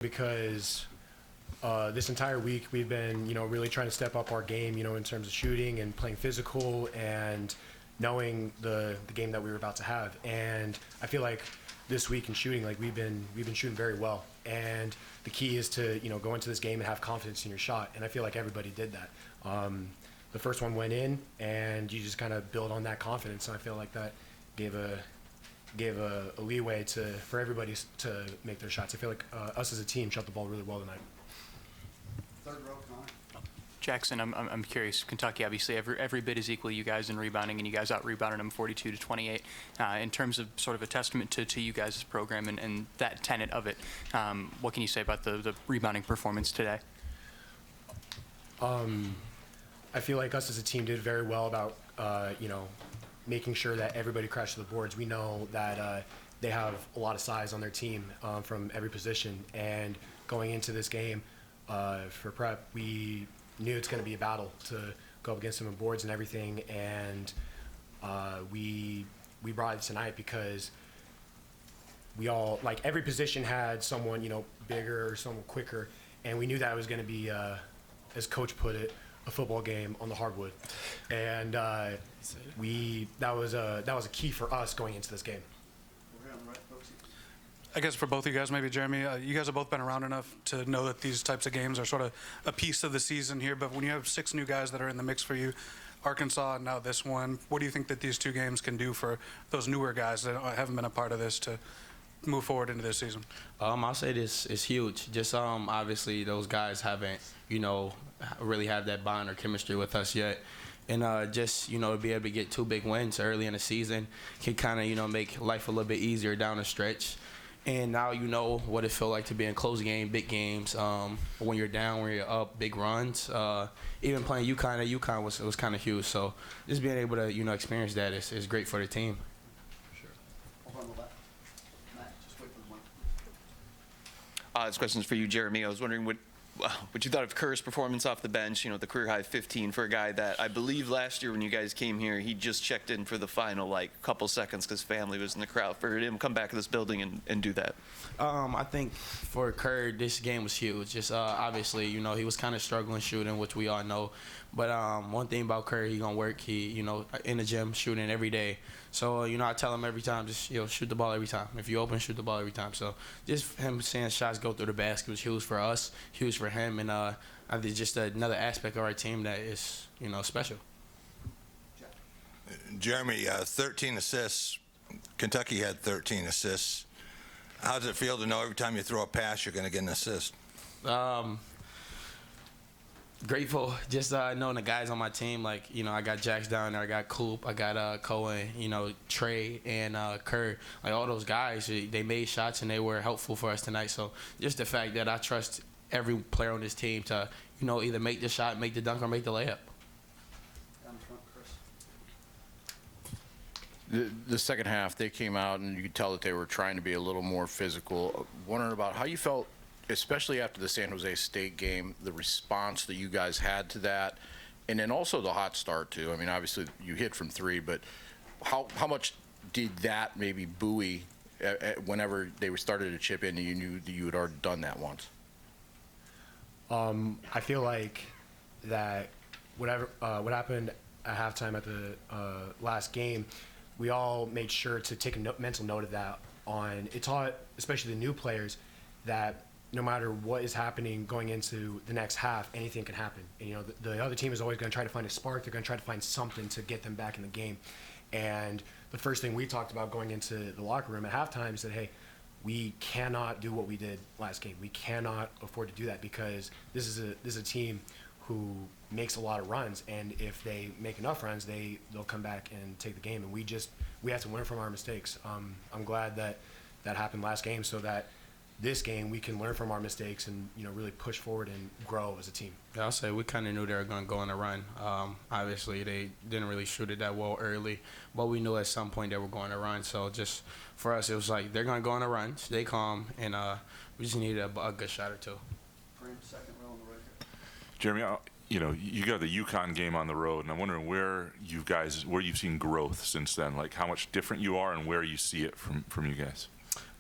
because this entire week we've been, really trying to step up our game, in terms of shooting and playing physical and knowing the game that we were about to have. And I feel like this week in shooting, like we've been shooting very well. And the key is to, go into this game and have confidence in your shot. And I feel like everybody did that. The first one went in, and you just kind of build on that confidence. And I feel like that gave a leeway for everybody to make their shots. I feel like us as a team shot the ball really well tonight. Third row, Connor. Jackson, I'm curious. Kentucky, obviously, every bit is equal you guys in rebounding, and you guys out-rebounded them 42-28. In terms of sort of a testament to you guys' program and that tenet of it, what can you say about the rebounding performance today? I feel like us as a team did very well about, making sure that everybody crashed to the boards. We know that they have a lot of size on their team from every position, and going into this game for prep, we knew it's going to be a battle to go up against them in boards and everything, and we brought it tonight because we all, like, every position had someone, bigger or someone quicker, and we knew that it was going to be, as Coach put it, a football game on the hardwood, and that was a key for us going into this game. Over here on the right, folks. I guess for both of you guys, maybe Jeremy, you guys have both been around enough to know that these types of games are sort of a piece of the season here, but when you have 6 new guys that are in the mix for you, Arkansas and now this one, what do you think that these 2 games can do for those newer guys that haven't been a part of this to move forward into this season? I'll say this is huge. Just obviously those guys haven't, really have that bond or chemistry with us yet. And just, to be able to get 2 big wins early in the season can kind of, make life a little bit easier down the stretch. And now you know what it felt like to be in close game, big games, when you're down, when you're up, big runs. Even playing UConn was kind of huge. So just being able to, experience that is great for the team. Sure. Over on the left. Matt, just wait for the mic. This question's for you, Jeremy. I was wondering what you thought of Kerr's performance off the bench, the career high 15 for a guy that I believe last year when you guys came here, he just checked in for the final couple seconds because family was in the crowd. For him come back to this building and do that. I think for Kerr, this game was huge. Just obviously, he was kind of struggling shooting, which we all know. But one thing about Kerr, he gonna work. He, in the gym shooting every day. So I tell him every time, just shoot the ball every time. If you open, shoot the ball every time. So just him seeing shots go through the basket was huge for us, huge for him, and I think just another aspect of our team that is special. Jeremy, 13 assists. Kentucky had 13 assists. How does it feel to know every time you throw a pass, you're going to get an assist? Grateful, just knowing the guys on my team. Like, I got Jax down there, I got Coop, I got Cohen, Trey, and Kerr. Like, all those guys, they made shots and they were helpful for us tonight. So just the fact that I trust every player on this team to, either make the shot, make the dunk, or make the layup. Down front, Chris. The second half, they came out and you could tell that they were trying to be a little more physical. Wondering about how you felt, especially after the San Jose State game, the response that you guys had to that, and then also the hot start too. I mean, obviously you hit from 3, but how much did that maybe buoy whenever they started to chip in and you knew that you had already done that once? I feel like that what happened at halftime at the last game, we all made sure to take a mental note of that. It taught, especially the new players, that no matter what is happening going into the next half, anything can happen. And, the other team is always going to try to find a spark. They're going to try to find something to get them back in the game. And the first thing we talked about going into the locker room at halftime is that, hey, we cannot do what we did last game. We cannot afford to do that because this is a team who makes a lot of runs, and if they make enough runs, they'll come back and take the game. And we have to learn from our mistakes. I'm glad that happened last game, so that this game we can learn from our mistakes and really push forward and grow as a team. Yeah, I'll say we kind of knew they were going to go on a run. Obviously, they didn't really shoot it that well early, but we knew at some point they were going to run. So just for us, it was like they're going to go on a run, stay calm, and we just needed a good shot or 2. Frame, second row on the right here. Jeremy, you got the UConn game on the road, and I'm wondering where you've seen growth since then, like how much different you are and where you see it from you guys.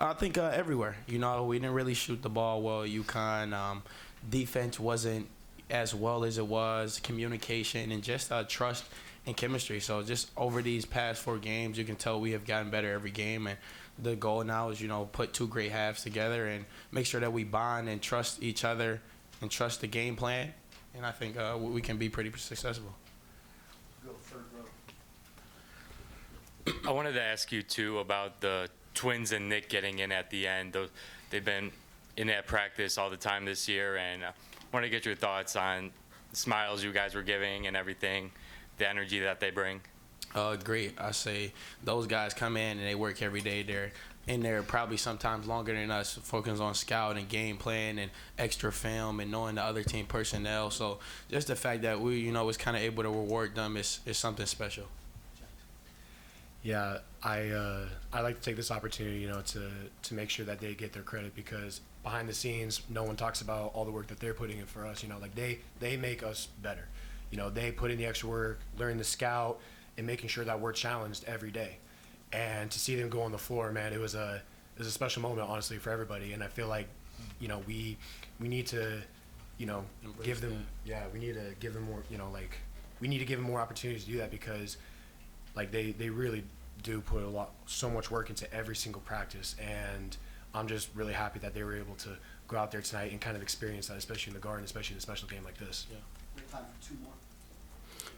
I think everywhere. You know, we didn't really shoot the ball well at UConn. Defense wasn't as well as it was. Communication and just trust and chemistry. So just over these past 4 games, you can tell we have gotten better every game. And the goal now is, you know, put 2 great halves together and make sure that we bond and trust each other and trust the game plan. And I think we can be pretty successful. Go third row. I wanted to ask you, too, about the Twins and Nick getting in at the end. They've been in at practice all the time this year, and I wanted to get your thoughts on the smiles you guys were giving and everything, the energy that they bring. Great. I say those guys come in and they work every day. They're in there probably sometimes longer than us, focusing on scout and game plan and extra film and knowing the other team personnel. So just the fact that we, you know, was kind of able to reward them is something special. Yeah, I like to take this opportunity, you know, to make sure that they get their credit, because behind the scenes, no one talks about all the work that they're putting in for us. You know, like they make us better. You know, they put in the extra work, learn the scout, and making sure that we're challenged every day. And to see them go on the floor, man, it was a special moment, honestly, for everybody. And I feel like, you know, we need to, you know, give them, we need to give them more, you know, like we need to give them more opportunities to do that, because like they really do put so much work into every single practice. And I'm just really happy that they were able to go out there tonight and kind of experience that, especially in the Garden, especially in a special game like this. Yeah. We have time for 2 more.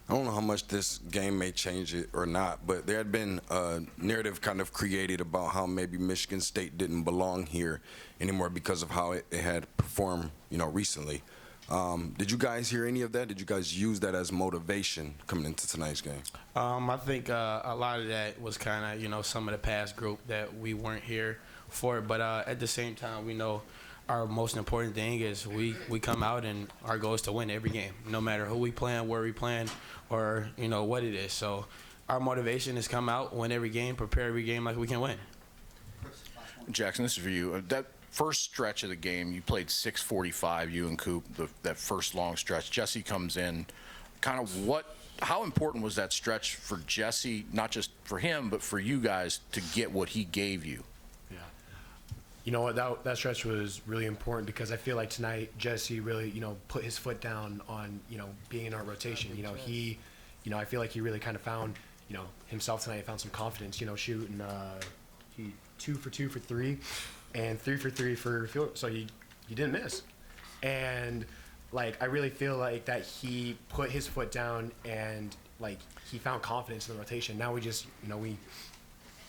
I don't know how much this game may change it or not, but there had been a narrative kind of created about how maybe Michigan State didn't belong here anymore because of how it had performed, you know, recently. Did you guys hear any of that? Did you guys use that as motivation coming into tonight's game? I think a lot of that was kind of, you know, some of the past group that we weren't here for. But at the same time, we know our most important thing is we come out and our goal is to win every game, no matter who we playing, where we playing, or, you know, what it is. So our motivation is come out, win every game, prepare every game like we can win. Jackson, this is for you. That first stretch of the game, you played 6:45, you and Coop, that first long stretch. Jesse comes in. Kind of how important was that stretch for Jesse, not just for him, but for you guys to get what he gave you? Yeah. You know what, that stretch was really important, because I feel like tonight Jesse really, you know, put his foot down on, you know, being in our rotation. You know, I feel like he really kind of found, you know, himself tonight, found some confidence, you know, shooting he 2 for 2 for 3 and 3 for 3 for field, so he didn't miss. And like I really feel like that he put his foot down and like he found confidence in the rotation. Now we just, you know, we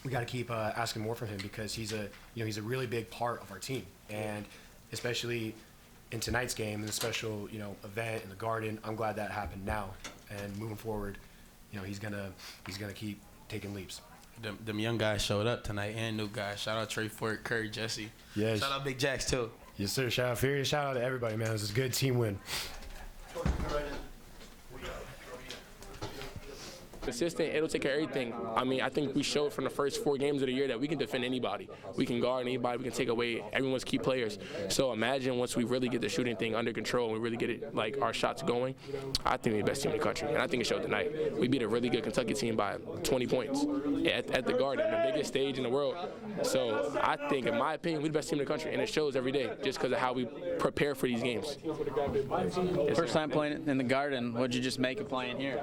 got to keep asking more from him, because he's a really big part of our team. And especially in tonight's game, in the special, you know, event in the Garden, I'm glad that happened now. And moving forward, you know, he's gonna keep taking leaps. Them young guys showed up tonight, and new guys. Shout out Trey Ford, Curry, Jesse. Yes. Shout out Big Jacks too. Yes, sir. Shout out to everybody, man. It was a good team win. Coach, go right in. Consistent, it'll take care of everything. I mean, I think we showed from the first 4 games of the year that we can defend anybody. We can guard anybody. We can take away everyone's key players. So imagine once we really get the shooting thing under control and we really get it, like, our shots going, I think we're the best team in the country. And I think it showed tonight. We beat a really good Kentucky team by 20 points at the Garden, the biggest stage in the world. So I think, in my opinion, we're the best team in the country. And it shows every day just because of how we prepare for these games. First time playing in the Garden, what'd you just make of playing here?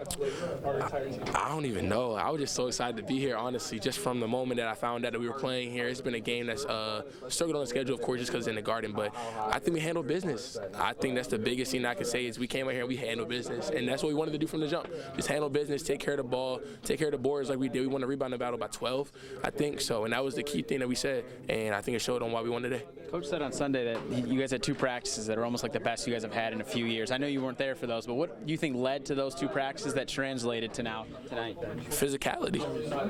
I don't even know. I was just so excited to be here, honestly, just from the moment that I found out that we were playing here. It's been a game that's struggled on the schedule, of course, just because it's in the Garden, but I think we handled business. I think that's the biggest thing I can say is we came out here and we handled business, and that's what we wanted to do from the jump. Just handle business, take care of the ball, take care of the boards like we did. We won the rebounding battle by 12, I think so, and that was the key thing that we said, and I think it showed on why we won today. Coach said on Sunday that you guys had 2 practices that are almost like the best you guys have had in a few years. I know you weren't there for those, but what do you think led to those 2 practices that translated to now tonight? Physicality.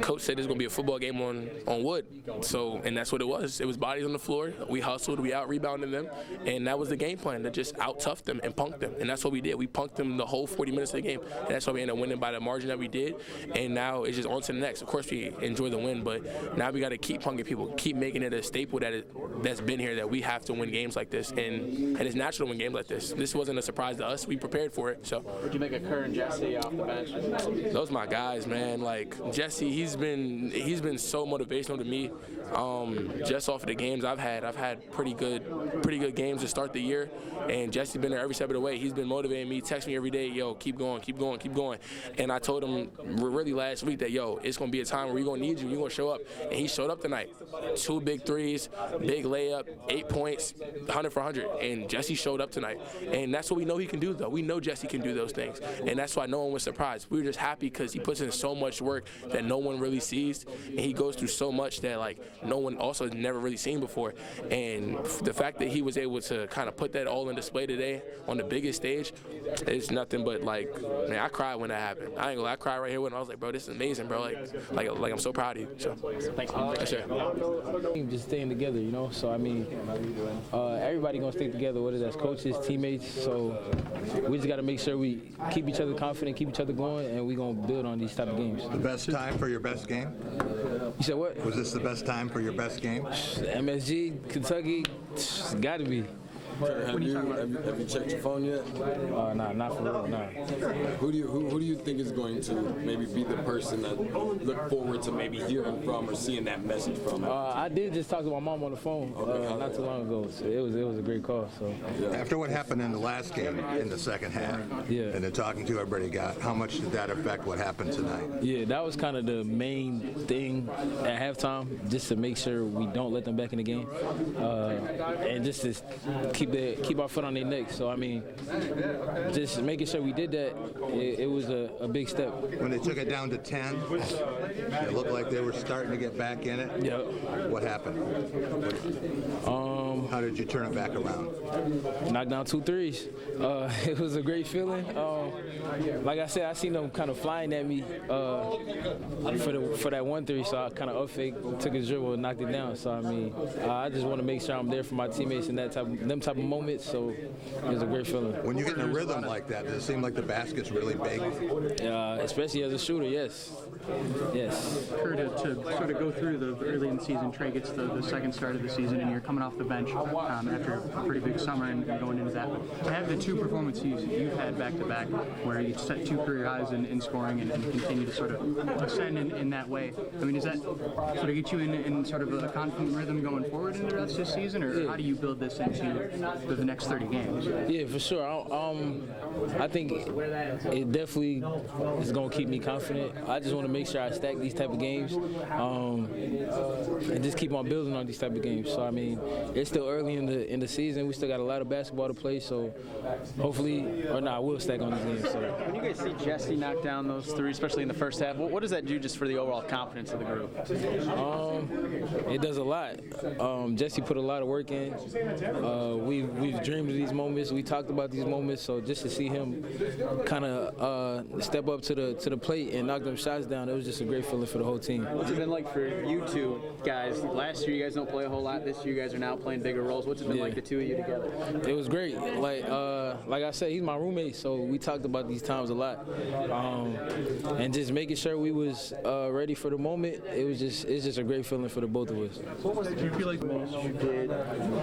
Coach said it's going to be a football game on wood. So, and that's what it was. It was bodies on the floor. We hustled. We out-rebounded them. And that was the game plan, to just out-tough them and punk them. And that's what we did. We punked them the whole 40 minutes of the game. And that's why we ended up winning by the margin that we did. And now it's just on to the next. Of course, we enjoy the win, but now we got to keep punking people, keep making it a staple that's been here, that we have to win games like this. And and it's natural to win games like this. This wasn't a surprise to us. We prepared for it. So. Would you make a Kerr and Jesse off the bench? Those my guys, man. Like Jesse, he's been so motivational to me. Just off of the games I've had pretty good games to start the year, and Jesse's been there every step of the way. He's been motivating me, texting me every day, yo, keep going. And I told him really last week that, yo, it's gonna be a time where we're gonna need you. You're gonna show up, and he showed up tonight. 2 big threes, big layup, 8 points, 100 for 100, and Jesse showed up tonight. And that's what we know he can do, though. We know Jesse can do those things, and that's why no one was surprised. We were just happy because he puts in so much work that no one really sees, and he goes through so much that like no one also has never really seen before. And the fact that he was able to kind of put that all on display today on the biggest stage is nothing but like, man, I cried when that happened. I ain't gonna lie, I cried right here when I was like, bro, this is amazing, bro. Like I'm so proud of you. So Thanks. yes, sir. Just staying together, you know. So I mean, everybody gonna stick together, whether that's coaches, teammates. So we just gotta make sure we keep each other confident, keep each other going, and we gonna build on these type of games. The best time for your best game? You said what? Was this the best time for your best game? MSG, Kentucky, gotta be. Have you checked your phone yet? Nah, not for real, nah. Who do you think is going to maybe be the person that look forward to maybe hearing from or seeing that message from? I did just talk to my mom on the phone not too long ago. So it was a great call. So After what happened in the last game in the second half, and the talking to everybody got, how much did that affect what happened tonight? Yeah, that was kind of the main thing at halftime, just to make sure we don't let them back in the game, and just to keep our foot on their neck. So I mean, just making sure we did that, it was a big step. When they took it down to 10, it looked like they were starting to get back in it. Yeah. What happened? How did you turn it back around? Knocked down 2 threes. It was a great feeling. Like I said, I seen them kind of flying at me for that 1 3, so I kind of up fake, took a dribble, and knocked it down. So I mean, I just want to make sure I'm there for my teammates in them type of moments. So it was a great feeling. When you get in a rhythm like that, does it seem like the basket's really big? Especially as a shooter, yes. Kerr, to sort of go through the early in the season, Trey gets the second start of the season, and you're coming off the bench after a pretty big summer and going into that. But to have the 2 performances you've had back-to-back, where you set 2 career highs in scoring and continue to sort of ascend in that way, I mean, does that sort of get you in sort of a confident rhythm going forward into the rest of the season, or how do you build this into the next 30 games? Yeah, for sure. I think it definitely is going to keep me confident. I just want to make sure I stack these type of games and just keep on building on these type of games. So I mean, it's still early in the season. We still got a lot of basketball to play. So hopefully, I will stack on these games. So When you guys see Jesse knock down those 3, especially in the first half, what does that do just for the overall confidence of the group? It does a lot. Jesse put a lot of work in. We've dreamed of these moments. We talked about these moments. So just to see him kind of step up to the plate and knock them shots down, it was just a great feeling for the whole team. What's it been like for you two guys? Last year you guys don't play a whole lot. This year you guys are now playing bigger roles. What's it been like, the 2 of you together? It was great. Like I said, he's my roommate, so we talked about these times a lot. And just making sure we was ready for the moment, it's just a great feeling for the both of us. Do you feel like you did,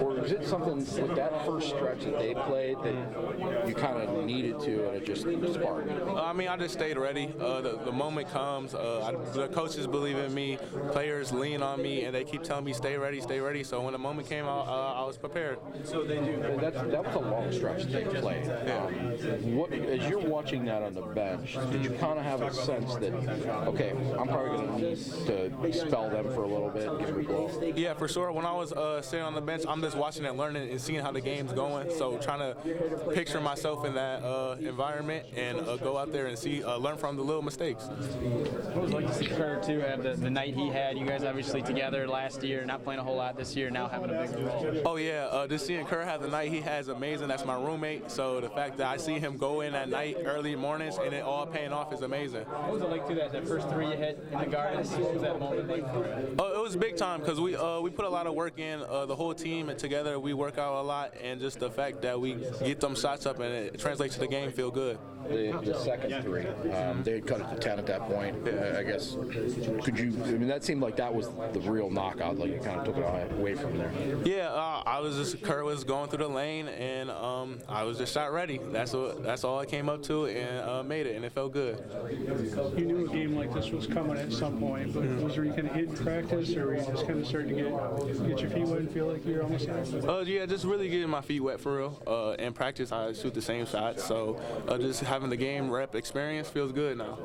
or is it something with that first stretch that they played that you kind of needed to and it just sparked? I mean, I just stayed ready. The moment comes. The coaches believe in me. Players lean on me, and they keep telling me, stay ready, stay ready. So when the moment came out, I was prepared. So they do. That was a long stretch that they played. As you're watching that on the bench, did you kind of have a sense that, okay, I'm probably going to need to spell them for a little bit, give them a blow? Yeah, for sure. When I was sitting on the bench, I'm just watching and learning and seeing how the game's going. So trying to picture myself in that environment and go out there and see, learn from the little mistakes. What was it like to see Kerr too have the night he had? You guys obviously together last year, not playing a whole lot this year, now having a big role. Oh yeah, just seeing Kerr have the night he has amazing. That's my roommate. So the fact that I see him go in at night, early mornings, and it all paying off is amazing. What was it like too, that first 3 you hit in the Gardens? What was that moment like for you? Oh, it was big time because we put a lot of work in. The whole team and together we work out a lot, and just the fact that we get them shots up and it translates to the game feel good. the second three. They had cut it to 10 at that point. I guess, could you, I mean, that seemed like that was the real knockout, like you kind of took it away from there. Yeah, Kurt was going through the lane, and I was just shot ready. That's all I came up to, and made it, and it felt good. You knew a game like this was coming at some point, but was there any kind of hit in practice, or were you just kind of starting to get your feet wet and feel like you're almost there? Yeah, just really getting my feet wet for real. In practice, I shoot the same shots, so just having the game rep experience feels good now.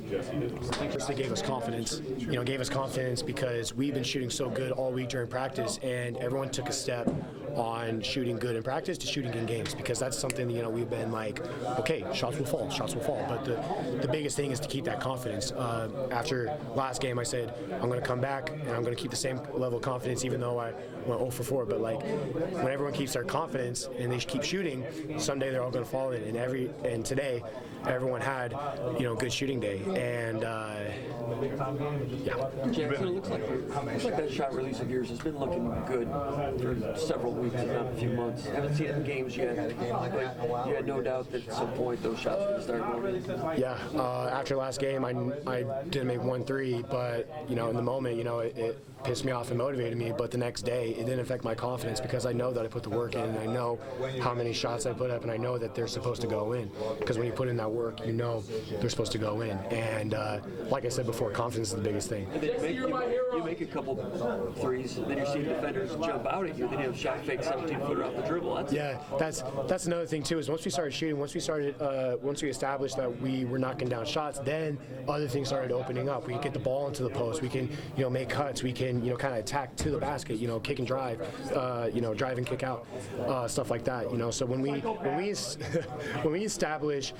They gave us confidence. Gave us confidence because we've been shooting so good all week during practice, and everyone took a step on shooting good in practice to shooting in games, because that's something we've been like, okay, shots will fall, but the biggest thing is to keep that confidence. After last game, I said I'm going to come back and I'm going to keep the same level of confidence, even though I went 0 for 4. But like, when everyone keeps their confidence and they keep shooting, someday they're all going to fall in. And today, everyone had good shooting day, and yeah. Jackson, it looks like that shot release of yours has been looking good for several weeks, if not a few months. Haven't seen it in games yet, but you had no doubt that at some point those shots were going to start going. Yeah, after last game, I didn't make 1 3, but in the moment, it pissed me off and motivated me. But the next day, it didn't affect my confidence because I know that I put the work in, and I know how many shots I put up, and I know that they're supposed to go in. Because when you put in that work, they're supposed to go in. And like I said before, confidence is the biggest thing. And then you make a couple threes, and then you see defenders jump out at you. Then you have shot fake 17-footer off the dribble. That's another thing too. Is once we started shooting, once we established that we were knocking down shots, then other things started opening up. We can get the ball into the post. We can make cuts. We can kind of attack to the basket. Kick and drive. Drive and kick out. Stuff like that. So when we establish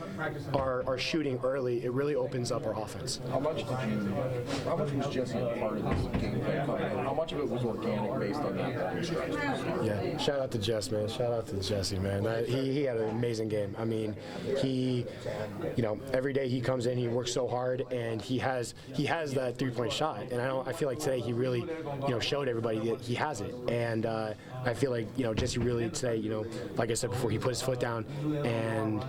our shooting early, it really opens up our offense. How much was Jesse a part of this game plan? How much of it was organic based on that stretch? Yeah, shout out to Jess, man. Shout out to Jesse, man. He had an amazing game. I mean, he, every day he comes in, he works so hard, and he has that 3-point shot. And I feel like today he really, showed everybody that he has it. And I feel like, Jesse really today, like I said before, he put his foot down, and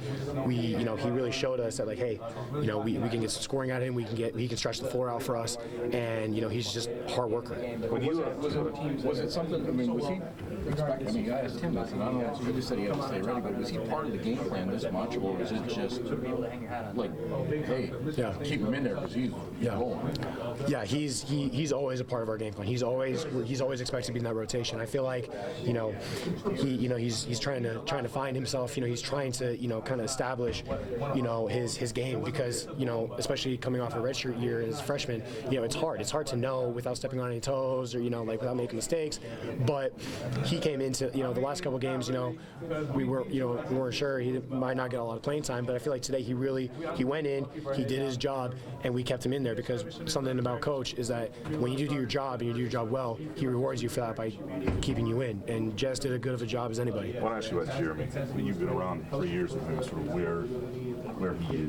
he really showed us that, like, hey, we can get some scoring out of him. He can stretch the floor out for us, and he's just a hard worker. Was it something? I mean, was he expecting? I mean, I asked him this, and I don't know. He just said he had to stay ready. But was he part of the game plan this much, or was it just like, hey, keep him in there because he's rolling? Yeah, he's always a part of our game plan. He's always expected to be in that rotation. I feel like he's trying to find himself. He's trying to kind of establish his game, because especially coming off a redshirt year as a freshman, it's hard. It's hard to know without stepping on any toes, or without making mistakes. But he came into the last couple games, we weren't sure. He might not get a lot of playing time, but I feel like today he went in, he did his job, and we kept him in there, because something about Coach is that when you do your job and you do your job well, he rewards you for that by keeping you in. And Jess did as good of a job as anybody. I want to ask you about Jeremy. You've been around 3 years with him, sort of where he is